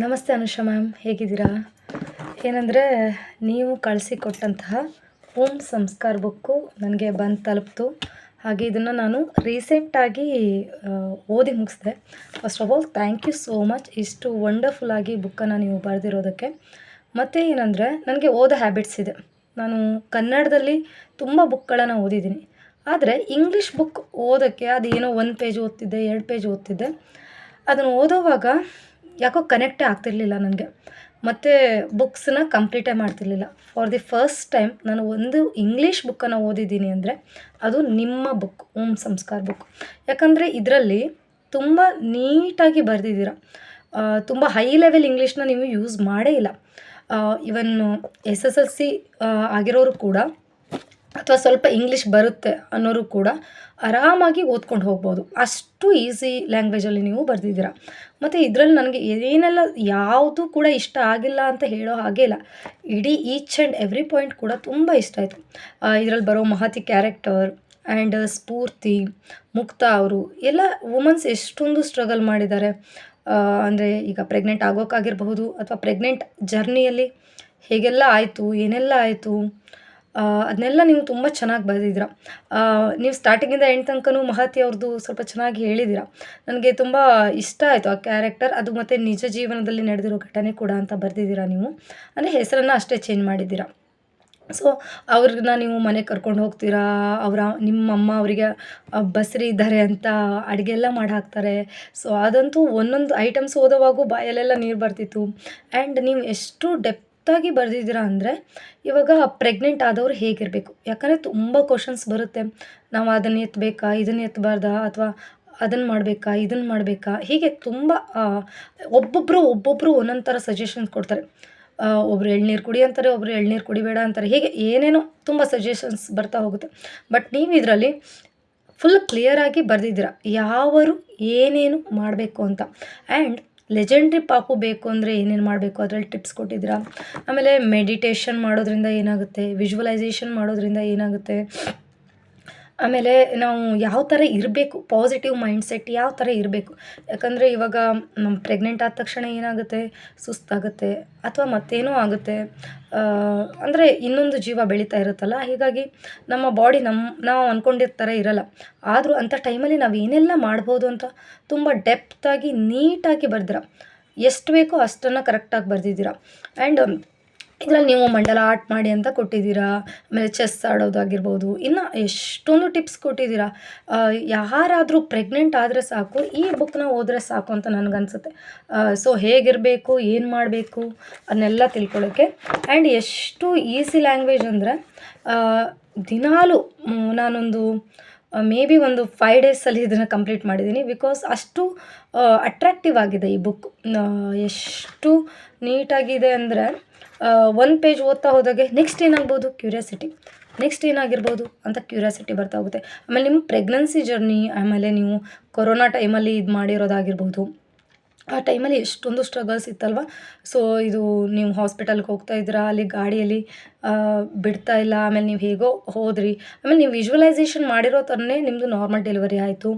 ನಮಸ್ತೆ ಅನುಷಾ ಮ್ಯಾಮ್, ಹೇಗಿದ್ದೀರಾ? ಏನಂದರೆ, ನೀವು ಕಳಿಸಿಕೊಟ್ಟಂತಹ ಓಂ ಸಂಸ್ಕಾರ್ ಬುಕ್ಕು ನನಗೆ ಬಂದು ತಲುಪಿತು. ಹಾಗೆ ಇದನ್ನು ನಾನು ರೀಸೆಂಟಾಗಿ ಓದಿ ಮುಗಿಸಿದೆ. First of all thank you so much, ಇಷ್ಟು ವಂಡರ್ಫುಲ್ಲಾಗಿ ಬುಕ್ಕನ್ನು ನೀವು ಬರೆದಿರೋದಕ್ಕೆ. ಮತ್ತು ಏನಂದರೆ, ನನಗೆ ಓದೋ ಹ್ಯಾಬಿಟ್ಸ್ ಇದೆ. ನಾನು ಕನ್ನಡದಲ್ಲಿ ತುಂಬ ಬುಕ್ಗಳನ್ನು ಓದಿದ್ದೀನಿ. ಆದರೆ ಇಂಗ್ಲೀಷ್ ಬುಕ್ ಓದೋಕ್ಕೆ ಅದೇನೋ 1 ಪೇಜ್ ಓದ್ತಿದ್ದೆ, 2 ಪೇಜ್ ಓದ್ತಿದ್ದೆ. ಅದನ್ನು ಓದೋವಾಗ ಯಾಕೋ ಕನೆಕ್ಟೇ ಆಗ್ತಿರಲಿಲ್ಲ ನನಗೆ. ಮತ್ತು ಬುಕ್ಸನ್ನ ಕಂಪ್ಲೀಟೇ ಮಾಡ್ತಿರ್ಲಿಲ್ಲ. ಫಾರ್ ದಿ ಫಸ್ಟ್ ಟೈಮ್ ನಾನು ಒಂದು ಇಂಗ್ಲೀಷ್ ಬುಕ್ಕನ್ನು ಓದಿದ್ದೀನಿ ಅಂದರೆ ಅದು ನಿಮ್ಮ ಬುಕ್, ಓಂ ಸಂಸ್ಕಾರ್ ಬುಕ್. ಯಾಕಂದರೆ ಇದರಲ್ಲಿ ತುಂಬ ನೀಟಾಗಿ ಬರೆದಿದ್ದೀರ. ತುಂಬ ಹೈ ಲೆವೆಲ್ ಇಂಗ್ಲೀಷ್ನ ನೀವು ಯೂಸ್ ಮಾಡೇ ಇಲ್ಲ. ಇವನ್ SSLC ಆಗಿರೋರು ಕೂಡ, ಅಥವಾ ಸ್ವಲ್ಪ ಇಂಗ್ಲೀಷ್ ಬರುತ್ತೆ ಅನ್ನೋರು ಕೂಡ ಆರಾಮಾಗಿ ಓದ್ಕೊಂಡು ಹೋಗ್ಬೋದು. ಅಷ್ಟು ಈಸಿ ಲ್ಯಾಂಗ್ವೇಜಲ್ಲಿ ನೀವು ಬರೆದಿದ್ದೀರ. ಮತ್ತು ಇದರಲ್ಲಿ ನನಗೆ ಏನೆಲ್ಲ ಯಾವುದು ಕೂಡ ಇಷ್ಟ ಆಗಿಲ್ಲ ಅಂತ ಹೇಳೋ ಹಾಗೆ ಇಲ್ಲ. ಇಡೀ ಈಚ್ ಆ್ಯಂಡ್ ಎವ್ರಿ ಪಾಯಿಂಟ್ ಕೂಡ ತುಂಬ ಇಷ್ಟ ಆಯಿತು. ಇದರಲ್ಲಿ ಬರೋ ಮಹತಿ ಕ್ಯಾರೆಕ್ಟರ್ ಆ್ಯಂಡ್ ಸ್ಫೂರ್ತಿ, ಮುಕ್ತಾ ಅವರು ಎಲ್ಲ ವುಮನ್ಸ್ ಎಷ್ಟೊಂದು ಸ್ಟ್ರಗಲ್ ಮಾಡಿದ್ದಾರೆ. ಅಂದರೆ ಈಗ ಪ್ರೆಗ್ನೆಂಟ್ ಆಗೋಕ್ಕಾಗಿರಬಹುದು, ಅಥವಾ ಪ್ರೆಗ್ನೆಂಟ್ ಜರ್ನಿಯಲ್ಲಿ ಹೇಗೆಲ್ಲ ಆಯಿತು, ಏನೆಲ್ಲ ಆಯಿತು, ಅದನ್ನೆಲ್ಲ ನೀವು ತುಂಬ ಚೆನ್ನಾಗಿ ಬರೆದಿದ್ದೀರ. ನೀವು ಸ್ಟಾರ್ಟಿಂಗಿಂದ ಎಂಡ್ ತನಕನೂ ಮಹತಿ ಅವ್ರದ್ದು ಸ್ವಲ್ಪ ಚೆನ್ನಾಗಿ ಹೇಳಿದ್ದೀರ. ನನಗೆ ತುಂಬ ಇಷ್ಟ ಆಯಿತು ಆ ಕ್ಯಾರೆಕ್ಟರ್. ಅದು ಮತ್ತು ನಿಜ ಜೀವನದಲ್ಲಿ ನಡೆದಿರೋ ಘಟನೆ ಕೂಡ ಅಂತ ಬರೆದಿದ್ದೀರ ನೀವು. ಅಂದರೆ ಹೆಸರನ್ನು ಅಷ್ಟೇ ಚೇಂಜ್ ಮಾಡಿದ್ದೀರ. ಸೊ ಅವ್ರನ್ನ ನೀವು ಮನೆಗೆ ಕರ್ಕೊಂಡು ಹೋಗ್ತೀರಾ, ನಿಮ್ಮಮ್ಮ ಅವರಿಗೆ ಬಸರಿ ಇದ್ದಾರೆ ಅಂತ ಅಡುಗೆ ಎಲ್ಲ ಮಾಡಿ ಹಾಕ್ತಾರೆ. ಸೊ ಅದಂತೂ ಒಂದೊಂದು ಐಟಮ್ಸ್ ಓದೋವಾಗೂ ಬಾಯಲ್ಲೆಲ್ಲ ನೀರು ಬರ್ತಿತ್ತು. ಆ್ಯಂಡ್ ನೀವು ಎಷ್ಟು ಡೆಪ್ತಾಗಿ ಬರೆದಿದ್ದೀರಾ ಅಂದರೆ, ಇವಾಗ ಪ್ರೆಗ್ನೆಂಟ್ ಆದವ್ರು ಹೇಗಿರಬೇಕು, ಯಾಕಂದರೆ ತುಂಬ ಕ್ವಶನ್ಸ್ ಬರುತ್ತೆ. ನಾವು ಅದನ್ನು ಎತ್ತಬೇಕಾ, ಇದನ್ನು ಎತ್ತಬಾರ್ದಾ, ಅಥವಾ ಅದನ್ನು ಮಾಡಬೇಕಾ, ಇದನ್ನು ಮಾಡಬೇಕಾ, ಹೀಗೆ ತುಂಬ ಒಬ್ಬೊಬ್ಬರು ಒಂದೊಂದು ಥರ ಸಜೆಷನ್ಸ್ ಕೊಡ್ತಾರೆ. ಒಬ್ಬರು ಎಳ್ನೀರು ಕುಡಿ ಅಂತಾರೆ, ಒಬ್ಬರು ಎಳ್ನೀರು ಕುಡಿಬೇಡ ಅಂತಾರೆ. ಹೀಗೆ ಏನೇನೋ ತುಂಬ ಸಜೆಷನ್ಸ್ ಬರ್ತಾ ಹೋಗುತ್ತೆ. ಬಟ್ ನೀವು ಇದರಲ್ಲಿ ಫುಲ್ ಕ್ಲಿಯರಾಗಿ ಬರೆದಿದ್ದೀರ, ಯಾವರು ಏನೇನು ಮಾಡಬೇಕು ಅಂತ. ಆ್ಯಂಡ್ ಲೆಜೆಂಡ್ರಿ ಪಾಪು ಬೇಕು ಅಂದರೆ ಏನೇನು ಮಾಡಬೇಕು ಅದರಲ್ಲಿ ಟಿಪ್ಸ್ ಕೊಟ್ಟಿದ್ದೀರ. ಆಮೇಲೆ ಮೆಡಿಟೇಷನ್ ಮಾಡೋದ್ರಿಂದ ಏನಾಗುತ್ತೆ, ವಿಜುವಲೈಸೇಷನ್ ಮಾಡೋದ್ರಿಂದ ಏನಾಗುತ್ತೆ, ಆಮೇಲೆ ನಾವು ಯಾವ ಥರ ಇರಬೇಕು, ಪಾಸಿಟಿವ್ ಮೈಂಡ್ಸೆಟ್ ಯಾವ ಥರ ಇರಬೇಕು. ಯಾಕಂದರೆ ಇವಾಗ ಪ್ರೆಗ್ನೆಂಟ್ ಆದ ತಕ್ಷಣ ಏನಾಗುತ್ತೆ, ಸುಸ್ತಾಗುತ್ತೆ, ಅಥವಾ ಮತ್ತೇನೋ ಆಗುತ್ತೆ. ಅಂದರೆ ಇನ್ನೊಂದು ಜೀವ ಬೆಳೀತಾ ಇರುತ್ತಲ್ಲ, ಹೀಗಾಗಿ ನಮ್ಮ ಬಾಡಿ ನಾವು ಅಂದ್ಕೊಂಡಿದ್ದ ಥರ ಇರಲ್ಲ. ಆದರೂ ಅಂಥ ಟೈಮಲ್ಲಿ ನಾವು ಏನೆಲ್ಲ ಮಾಡ್ಬೋದು ಅಂತ ತುಂಬ ಡೆಪ್ತಾಗಿ ನೀಟಾಗಿ ಬರೆದಿರ. ಎಷ್ಟು ಬೇಕೋ ಅಷ್ಟನ್ನು ಕರೆಕ್ಟಾಗಿ ಬರೆದಿದ್ದೀರ. ಆ್ಯಂಡ್ ಇದರಲ್ಲಿ ನೀವು ಮಂಡಲ ಆರ್ಟ್ ಮಾಡಿ ಅಂತ ಕೊಟ್ಟಿದ್ದೀರಾ. ಆಮೇಲೆ ಚೆಸ್ ಆಡೋದಾಗಿರ್ಬೋದು, ಇನ್ನು ಎಷ್ಟೊಂದು ಟಿಪ್ಸ್ ಕೊಟ್ಟಿದ್ದೀರಾ. ಯಾರಾದರೂ ಪ್ರೆಗ್ನೆಂಟ್ ಆದರೆ ಸಾಕು ಈ ಬುಕ್ನ ಓದಿದ್ರೆ ಸಾಕು ಅಂತ ನನಗನ್ಸುತ್ತೆ. ಸೊ ಹೇಗಿರಬೇಕು, ಏನು ಮಾಡಬೇಕು ಅದನ್ನೆಲ್ಲ ತಿಳ್ಕೊಳ್ಳೋಕ್ಕೆ. ಆ್ಯಂಡ್ ಎಷ್ಟು ಈಸಿ ಲ್ಯಾಂಗ್ವೇಜ್ ಅಂದರೆ, ದಿನಾಲೂ ನಾನೊಂದು ಮೇ ಬಿ ಒಂದು 5 ಡೇಸಲ್ಲಿ ಇದನ್ನು ಕಂಪ್ಲೀಟ್ ಮಾಡಿದ್ದೀನಿ. ಬಿಕಾಸ್ ಅಷ್ಟು ಅಟ್ರ್ಯಾಕ್ಟಿವ್ ಆಗಿದೆ ಈ ಬುಕ್. ಎಷ್ಟು ನೀಟಾಗಿದೆ ಅಂದರೆ, 1 ಪೇಜ್ ಓದ್ತಾ ಹೋದಾಗೆ ನೆಕ್ಸ್ಟ್ ಏನಾಗ್ಬೋದು ಕ್ಯೂರಿಯಾಸಿಟಿ, ನೆಕ್ಸ್ಟ್ ಏನಾಗಿರ್ಬೋದು ಅಂತ ಕ್ಯೂರಿಯಾಸಿಟಿ ಬರ್ತಾ ಹೋಗುತ್ತೆ. ಆಮೇಲೆ ನಿಮ್ಮ ಪ್ರೆಗ್ನೆನ್ಸಿ ಜರ್ನಿ, ಆಮೇಲೆ ನೀವು ಕೊರೋನಾ ಟೈಮಲ್ಲಿ ಇದು ಮಾಡಿರೋದಾಗಿರ್ಬೋದು. ಆ ಟೈಮಲ್ಲಿ ಎಷ್ಟೊಂದು ಸ್ಟ್ರಗಲ್ಸ್ ಇತ್ತಲ್ವ. ಸೊ ಇದು ನೀವು ಹಾಸ್ಪಿಟಲ್ಗೆ ಹೋಗ್ತಾ ಇದ್ದೀರಾ, ಅಲ್ಲಿ ಗಾಡಿಯಲ್ಲಿ ಬಿಡ್ತಾ ಇಲ್ಲ, ಆಮೇಲೆ ನೀವು ಹೇಗೋ ಹೋದ್ರಿ. ಆಮೇಲೆ ನೀವು ವಿಜುವಲೈಸೇಷನ್ ಮಾಡಿರೋ ಥರನೇ ನಿಮ್ಮದು ನಾರ್ಮಲ್ ಡೆಲಿವರಿ ಆಯಿತು.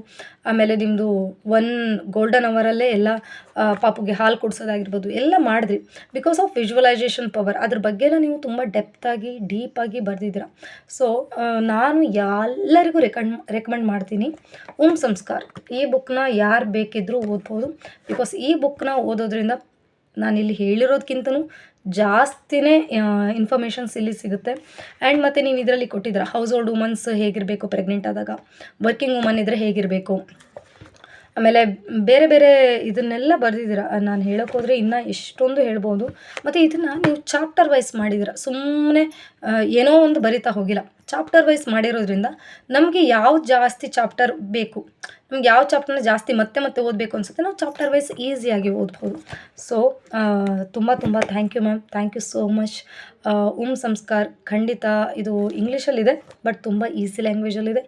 ಆಮೇಲೆ ನಿಮ್ಮದು 1 ಗೋಲ್ಡನ್ ಅವರಲ್ಲೇ ಎಲ್ಲ ಪಾಪುಗೆ ಹಾಲು ಕುಡಿಸೋದಾಗಿರ್ಬೋದು ಎಲ್ಲ ಮಾಡಿದ್ರಿ. ಬಿಕಾಸ್ ಆಫ್ ವಿಜುವಲೈಸೇಷನ್ ಪವರ್, ಅದ್ರ ಬಗ್ಗೆನ ನೀವು ತುಂಬ ಡೆಪ್ತಾಗಿ ಡೀಪಾಗಿ ಬರೆದಿದ್ದೀರ. ಸೊ ನಾನು ಎಲ್ಲರಿಗೂ ರೆಕಮೆಂಡ್ ಮಾಡ್ತೀನಿ ಓಂ ಸಂಸ್ಕಾರ್. ಈ ಬುಕ್ನ ಯಾರು ಬೇಕಿದ್ದರೂ ಓದ್ಬೋದು. ಬಿಕಾಸ್ ಈ ಬುಕ್ನ ಓದೋದ್ರಿಂದ ನಾನಿಲ್ಲಿ ಹೇಳಿರೋದಕ್ಕಿಂತನೂ ಜಾಸ್ತಿನೇ ಇನ್ಫಾರ್ಮೇಷನ್ಸ್ ಇಲ್ಲಿ ಸಿಗುತ್ತೆ. ಆ್ಯಂಡ್ ಮತ್ತು ನೀವು ಇದರಲ್ಲಿ ಕೊಟ್ಟಿದ್ದೀರ ಹೌಸ್ ಹೋಲ್ಡ್ ವುಮನ್ಸ್ ಹೇಗಿರಬೇಕು ಪ್ರೆಗ್ನೆಂಟ್ ಆದಾಗ, ವರ್ಕಿಂಗ್ ವುಮನ್ ಇದ್ದರೆ ಹೇಗಿರಬೇಕು, ಆಮೇಲೆ ಬೇರೆ ಬೇರೆ ಇದನ್ನೆಲ್ಲ ಬರೆದಿದ್ದೀರ. ನಾನು ಹೇಳೋಕ್ಕೋದ್ರೆ ಇನ್ನೂ ಎಷ್ಟೊಂದು ಹೇಳ್ಬೋದು. ಮತ್ತು ಇದನ್ನು ನೀವು ಚಾಪ್ಟರ್ ವೈಸ್ ಮಾಡಿದ್ದೀರ, ಸುಮ್ಮನೆ ಏನೋ ಒಂದು ಬರಿತಾ ಹೋಗಿಲ್ಲ. ಚಾಪ್ಟರ್ ವೈಸ್ ಮಾಡಿರೋದ್ರಿಂದ ನಮಗೆ ಯಾವ್ದು ಜಾಸ್ತಿ ಚಾಪ್ಟರ್ ಬೇಕು, ನಮ್ಗೆ ಯಾವ ಚಾಪ್ಟರ್ನ ಜಾಸ್ತಿ ಮತ್ತೆ ಮತ್ತೆ ಓದಬೇಕು ಅನಿಸುತ್ತೆ, ನಾವು ಚಾಪ್ಟರ್ ವೈಸ್ ಈಸಿಯಾಗಿ ಓದ್ಬೋದು. ಸೊ ತುಂಬ thank you ma'am, thank you so much. ಓಂ ಸಂಸ್ಕಾರ್ ಖಂಡಿತ ಇದು ಇಂಗ್ಲೀಷಲ್ಲಿದೆ, ಬಟ್ ತುಂಬ ಈಸಿ ಲ್ಯಾಂಗ್ವೇಜಲ್ಲಿದೆ.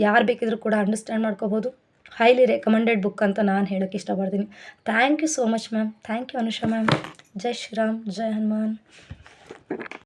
ಯಾರು ಬೇಕಿದ್ರೂ ಕೂಡ ಅಂಡರ್ಸ್ಟ್ಯಾಂಡ್ ಮಾಡ್ಕೋಬೋದು. ಹೈಲಿ ರೆಕಮೆಂಡೆಡ್ ಬುಕ್ ಅಂತ ನಾನು ಹೇಳೋಕ್ಕೆ ಇಷ್ಟಪಡ್ತೀನಿ. Thank you so much ma'am. Thank you Anusha ma'am. ಜೈ ಶ್ರೀರಾಮ್, ಜೈ ಹನುಮಾನ್.